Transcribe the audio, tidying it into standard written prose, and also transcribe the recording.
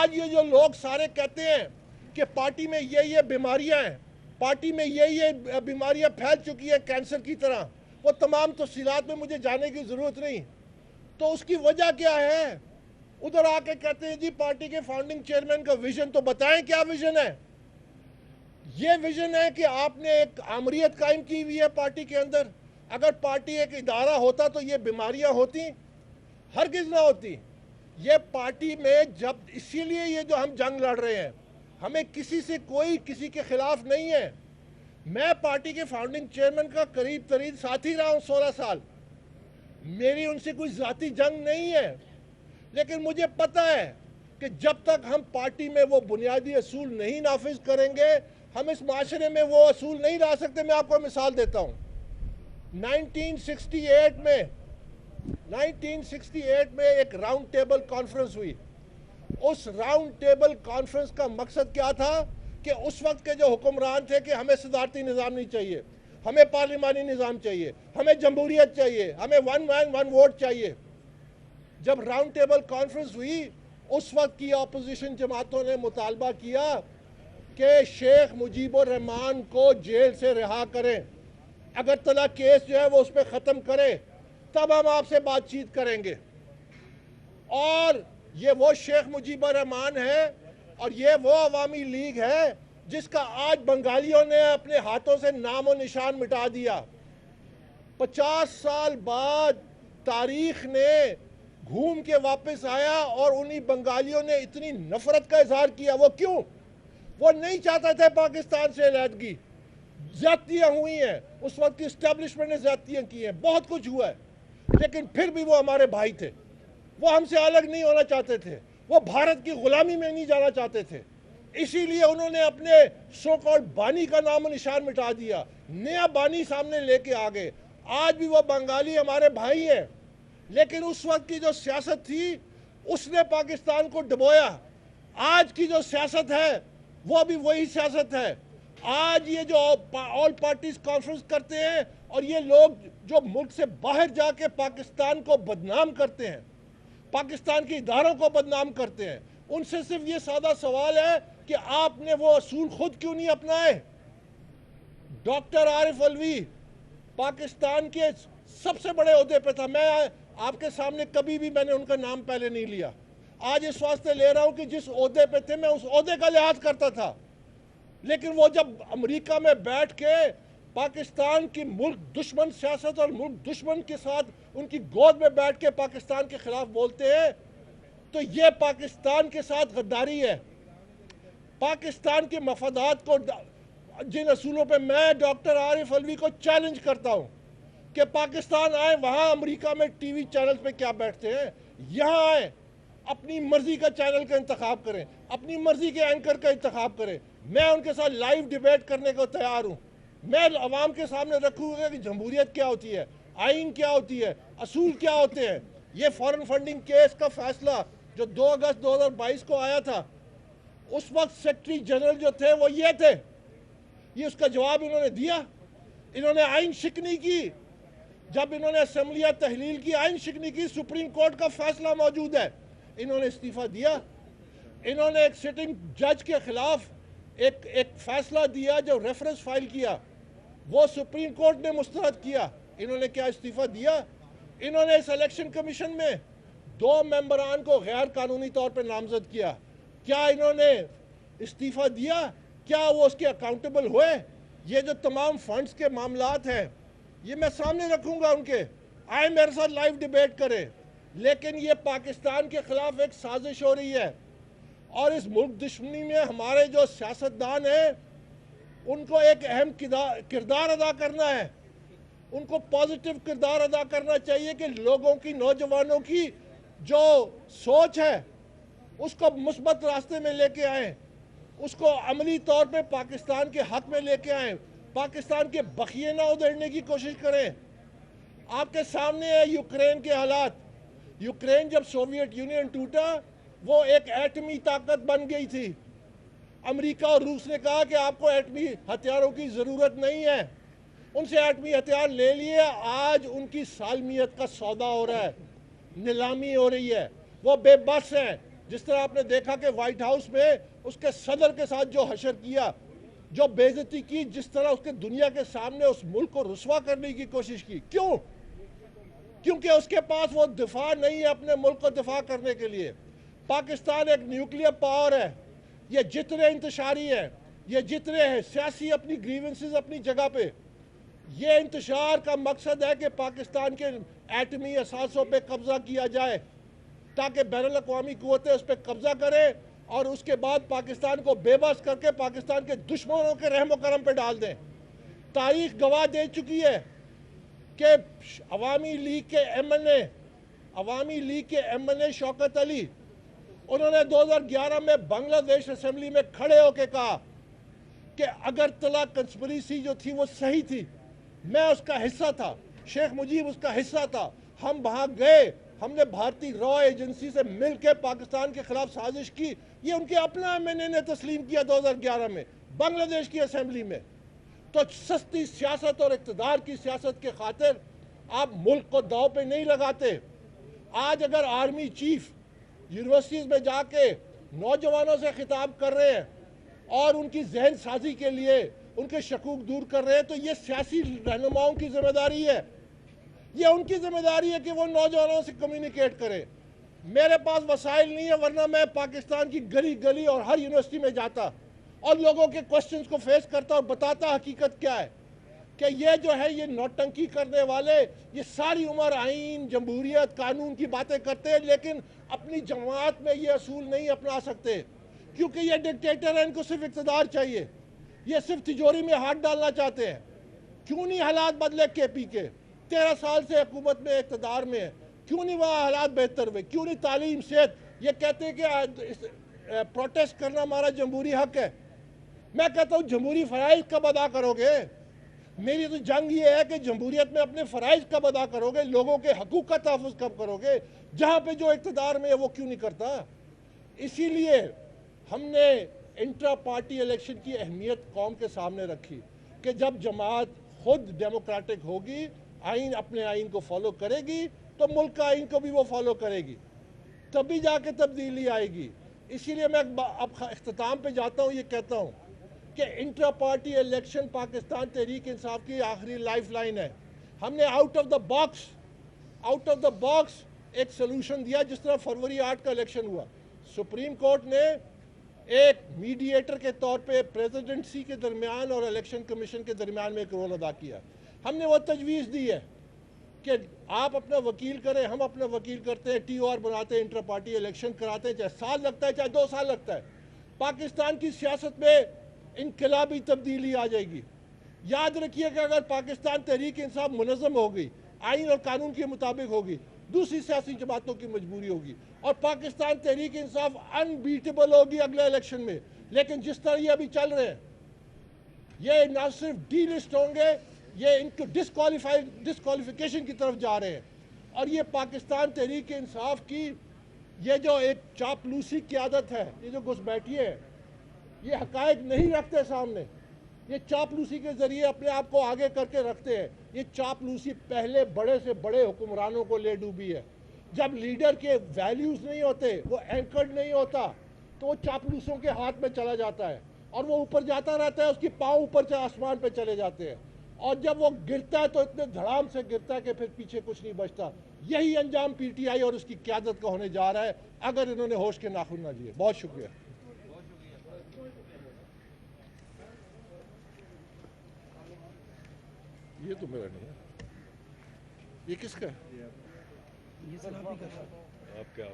آج یہ جو لوگ سارے کہتے ہیں کہ پارٹی میں یہ بیماریاں ہیں، پارٹی میں یہ بیماریاں پھیل چکی ہیں کینسر کی طرح، وہ تمام تفصیلات میں مجھے جانے کی ضرورت نہیں، تو اس کی وجہ کیا ہے؟ ادھر آ کے کہتے ہیں جی پارٹی کے فاؤنڈنگ چیئرمین کا ویژن، تو بتائیں کیا ویژن ہے؟ یہ ویژن ہے کہ آپ نے ایک آمریت قائم کی ہوئی ہے پارٹی کے اندر۔ اگر پارٹی ایک ادارہ ہوتا تو یہ بیماریاں ہوتی؟ ہرگز نہ ہوتی۔ یہ پارٹی میں جب، اسی لیے یہ جو ہم جنگ لڑ رہے ہیں، ہمیں کسی سے کوئی کسی کے خلاف نہیں ہے۔ میں پارٹی کے فاؤنڈنگ چیئرمین کا قریب ترین ساتھی رہا ہوں 16 سال، میری ان سے کوئی ذاتی جنگ نہیں ہے، لیکن مجھے پتہ ہے کہ جب تک ہم پارٹی میں وہ بنیادی اصول نہیں نافذ کریں گے، ہم اس معاشرے میں وہ اصول نہیں لا سکتے۔ میں آپ کو مثال دیتا ہوں، 1968 میں ایک راؤنڈ ٹیبل کانفرنس ہوئی۔ اس راؤنڈ ٹیبل کانفرنس کا مقصد کیا تھا کہ اس وقت کے جو حکمران تھے کہ ہمیں صدارتی نظام نہیں چاہیے، ہمیں پارلیمانی نظام چاہیے، ہمیں جمہوریت چاہیے، ہمیں ون مین ون ووٹ چاہیے۔ جب راؤنڈ ٹیبل کانفرنس ہوئی، اس وقت کی اپوزیشن جماعتوں نے مطالبہ کیا کہ شیخ مجیب الرحمان کو جیل سے رہا کریں، اگر تلا کیس جو ہے وہ اس پہ ختم کرے، تب ہم آپ سے بات چیت کریں گے۔ اور یہ وہ شیخ مجیب الرحمان ہے اور یہ وہ عوامی لیگ ہے جس کا آج بنگالیوں نے اپنے ہاتھوں سے نام و نشان مٹا دیا۔ 50 سال بعد تاریخ نے گھوم کے واپس آیا اور انہی بنگالیوں نے اتنی نفرت کا اظہار کیا۔ وہ کیوں؟ وہ نہیں چاہتے تھے پاکستان سے علیحدگی، زیادتیاں ہوئی ہیں، اس وقت کی اسٹیبلشمنٹ نے زیادتیاں کی ہیں، بہت کچھ ہوا ہے، لیکن پھر بھی وہ ہمارے بھائی تھے، وہ ہم سے الگ نہیں ہونا چاہتے تھے، وہ بھارت کی غلامی میں نہیں جانا چاہتے تھے، اسی لیے انہوں نے اپنے سو کالڈ بانی کا نام و نشان مٹا دیا، نیا بانی سامنے لے کے آگے۔ آج بھی وہ بنگالی ہمارے بھائی ہیں، لیکن اس وقت کی جو سیاست تھی اس نے پاکستان کو ڈبویا۔ آج کی جو سیاست ہے وہ بھی وہی سیاست ہے۔ آج یہ جو آل پارٹیز کانفرنس کرتے ہیں اور یہ لوگ جو ملک سے باہر جا کے پاکستان کو بدنام کرتے ہیں، پاکستان کے اداروں کو بدنام کرتے ہیں، ان سے صرف یہ سادہ سوال ہے کہ آپ نے وہ اصول خود کیوں نہیں اپنائے؟ ڈاکٹر عارف علوی پاکستان کے سب سے بڑے عہدے پہ تھا، میں آپ کے سامنے کبھی بھی میں نے ان کا نام پہلے نہیں لیا، آج اس واسطے لے رہا ہوں کہ جس عہدے پہ تھے میں اس عہدے کا لحاظ کرتا تھا، لیکن وہ جب امریکہ میں بیٹھ کے پاکستان کی ملک دشمن سیاست اور ملک دشمن کے ساتھ ان کی گود میں بیٹھ کے پاکستان کے خلاف بولتے ہیں، تو یہ پاکستان کے ساتھ غداری ہے۔ پاکستان کے مفادات کو، جن اصولوں پہ میں ڈاکٹر عارف علوی کو چیلنج کرتا ہوں کہ پاکستان آئیں، وہاں امریکہ میں ٹی وی چینل پہ کیا بیٹھتے ہیں، یہاں آئیں، اپنی مرضی کا چینل کا انتخاب کریں، اپنی مرضی کے اینکر کا انتخاب کریں، میں ان کے ساتھ لائیو ڈیبیٹ کرنے کو تیار ہوں، میں عوام کے سامنے رکھوں گا کہ جمہوریت کیا ہوتی ہے، آئین کیا ہوتی ہے، اصول کیا ہوتے ہیں۔ یہ فارن فنڈنگ کیس کا فیصلہ جو 2 اگست 2022 کو آیا تھا، اس وقت سیکرٹری جنرل جو تھے وہ یہ تھے، یہ اس کا جواب انہوں نے دیا، انہوں نے آئین شکنی کی، جب انہوں نے اسمبلیہ تحلیل کی، آئین شکنی کی، سپریم کورٹ کا فیصلہ موجود ہے، انہوں نے استعفیٰ دیا، انہوں نے ایک سٹنگ جج کے خلاف ایک فیصلہ دیا جو ریفرنس فائل کیا، وہ سپریم کورٹ نے مسترد کیا، انہوں نے کیا استعفیٰ دیا؟ انہوں نے اس الیکشن کمیشن میں 2 ممبران کو غیر قانونی طور پر نامزد کیا، کیا انہوں نے استعفیٰ دیا؟ کیا وہ اس کے اکاؤنٹیبل ہوئے؟ یہ جو تمام فنڈز کے معاملات ہیں یہ میں سامنے رکھوں گا ان کے، آئے میرے ساتھ لائیو ڈیبیٹ کریں، لیکن یہ پاکستان کے خلاف ایک سازش ہو رہی ہے، اور اس ملک دشمنی میں ہمارے جو سیاستدان ہیں ان کو ایک اہم کردار ادا کرنا ہے، ان کو پازیٹیو کردار ادا کرنا چاہیے کہ لوگوں کی، نوجوانوں کی جو سوچ ہے اس کو مثبت راستے میں لے کے آئیں، اس کو عملی طور پہ پاکستان کے حق میں لے کے آئیں، پاکستان کے بخیے نہ ادھیڑنے کی کوشش کریں۔ آپ کے سامنے ہے یوکرین کے حالات، یوکرین جب سوویت یونین ٹوٹا وہ ایک ایٹمی طاقت بن گئی تھی، امریکہ اور روس نے کہا کہ آپ کو ایٹمی ہتھیاروں کی ضرورت نہیں ہے، ان سے ایٹمی ہتھیار لے لیے، آج ان کی سالمیت کا سودا ہو رہا ہے، نیلامی ہو رہی ہے، وہ بے بس ہیں، جس طرح آپ نے دیکھا کہ وائٹ ہاؤس میں اس کے صدر کے ساتھ جو حشر کیا، جو بے عزتی کی، جس طرح اس کے دنیا کے سامنے اس ملک کو رسوا کرنے کی کوشش کی. کیوں؟ کیونکہ اس کے پاس وہ دفاع نہیں ہے اپنے ملک کو دفاع کرنے کے لیے. پاکستان ایک نیوکلیر پاور ہے. یہ جتنے انتشاری ہیں، یہ جتنے ہیں سیاسی اپنی گریونسز اپنی جگہ پہ، یہ انتشار کا مقصد ہے کہ پاکستان کے ایٹمی اثاثوں پہ قبضہ کیا جائے تاکہ بین الاقوامی قوتیں اس پہ قبضہ کریں اور اس کے بعد پاکستان کو بے بس کر کے پاکستان کے دشمنوں کے رحم و کرم پہ ڈال دیں. تاریخ گواہ دے چکی ہے کہ عوامی لیگ کے ایم این اے شوکت علی، انہوں نے 2011 میں بنگلہ دیش اسمبلی میں کھڑے ہو کے کہا کہ اگرتلا کنسپریسی جو تھی وہ صحیح تھی، میں اس کا حصہ تھا، شیخ مجیب اس کا حصہ تھا، ہم وہاں گئے، ہم نے بھارتی را ایجنسی سے مل کے پاکستان کے خلاف سازش کی. یہ ان کے اپنا ایم این اے نے تسلیم کیا 2011 میں بنگلہ دیش کی اسمبلی میں. تو سستی سیاست اور اقتدار کی سیاست کے خاطر آپ ملک کو داؤ پہ نہیں لگاتے. آج اگر آرمی چیف یونیورسٹیز میں جا کے نوجوانوں سے خطاب کر رہے ہیں اور ان کی ذہن سازی کے لیے ان کے شکوک دور کر رہے ہیں تو یہ سیاسی رہنماؤں کی ذمہ داری ہے. یہ ان کی ذمہ داری ہے کہ وہ نوجوانوں سے کمیونیکیٹ کریں. میرے پاس وسائل نہیں ہے، ورنہ میں پاکستان کی گلی گلی اور ہر یونیورسٹی میں جاتا اور لوگوں کے کوسچنز کو فیس کرتا اور بتاتا حقیقت کیا ہے کہ یہ جو ہے یہ نوٹنکی کرنے والے یہ ساری عمر آئین، جمہوریت، قانون کی باتیں کرتے ہیں لیکن اپنی جماعت میں یہ اصول نہیں اپنا سکتے کیونکہ یہ ڈکٹیٹر ہیں، ان کو صرف اقتدار چاہیے، یہ صرف تجوری میں ہاتھ ڈالنا چاہتے ہیں. کیوں نہیں حالات بدلے کے پی کے 13 سال سے حکومت میں اقتدار میں ہے؟ کیوں نہیں وہاں حالات بہتر ہوئے؟ کیوں نہیں تعلیم، صحت؟ یہ کہتے ہیں کہ پروٹیسٹ کرنا ہمارا جمہوری حق ہے. میں کہتا ہوں جمہوری فرائض کب ادا کرو گے؟ میری تو جنگ یہ ہے کہ جمہوریت میں اپنے فرائض کب ادا کرو گے؟ لوگوں کے حقوق کا تحفظ کب کرو گے؟ جہاں پہ جو اقتدار میں ہے وہ کیوں نہیں کرتا؟ اسی لیے ہم نے انٹرا پارٹی الیکشن کی اہمیت قوم کے سامنے رکھی کہ جب جماعت خود ڈیموکریٹک ہوگی، آئین اپنے آئین کو فالو کرے گی تو ملک کا آئین کو بھی وہ فالو کرے گی، تبھی جا کے تبدیلی آئے گی. اسی لیے میں اب اختتام پہ جاتا ہوں، یہ کہتا ہوں کہ intra party election Pakistan Tehreek Insaf کی آخری لائف لائن ہے. ہم نے آؤٹ آف دا باکس ایک سلوشن دیا. جس طرح فروری 8 کا الیکشن ہوا، سپریم کورٹ نے ایک میڈییٹر کے طور پہ پریزیڈنسی کے درمیان اور الیکشن کمیشن کے درمیان میں ایک رول ادا کیا. ہم نے وہ تجویز دی ہے کہ آپ اپنا وکیل کریں، ہم اپنا وکیل کرتے ہیں، ٹی او آر بناتے ہیں، انٹرا پارٹی الیکشن کراتے ہیں، چاہے سال لگتا ہے چاہے 2 سال لگتا ہے. پاکستان کی سیاست میں انقلابی تبدیلی آ جائے گی. یاد رکھیے کہ اگر پاکستان تحریک انصاف منظم ہوگی، آئین اور قانون کے مطابق ہوگی، دوسری سیاسی جماعتوں کی مجبوری ہوگی اور پاکستان تحریک انصاف انبیٹیبل ہوگی اگلے الیکشن میں. لیکن جس طرح یہ ابھی چل رہے ہیں، یہ نہ صرف ڈی لسٹ ہوں گے، یہ ان کو ڈسکوالیفیکیشن کی طرف جا رہے ہیں. اور یہ پاکستان تحریک انصاف کی یہ جو ایک چاپلوسی کی عادت ہے، یہ جو گھس بیٹھی ہے، یہ حقائق نہیں رکھتے سامنے، یہ چاپلوسی کے ذریعے اپنے آپ کو آگے کر کے رکھتے ہیں. یہ چاپلوسی پہلے بڑے سے بڑے حکمرانوں کو لے ڈوبی ہے. جب لیڈر کے ویلیوز نہیں ہوتے، وہ اینکرڈ نہیں ہوتا، تو وہ چاپلوسوں کے ہاتھ میں چلا جاتا ہے اور وہ اوپر جاتا رہتا ہے، اس کی پاؤں اوپر سے آسمان پہ چلے جاتے ہیں اور جب وہ گرتا ہے تو اتنے دھڑام سے گرتا ہے کہ پھر پیچھے کچھ نہیں بچتا. یہی انجام پی ٹی آئی اور اس کی قیادت کا ہونے جا رہا ہے اگر انہوں نے ہوش کے ناخن نہ لیے. بہت شکریہ. یہ تو میرا نہیں ہے، یہ کس کا ہے؟ یہ سر آپ ہی کا تھا. آپ کیا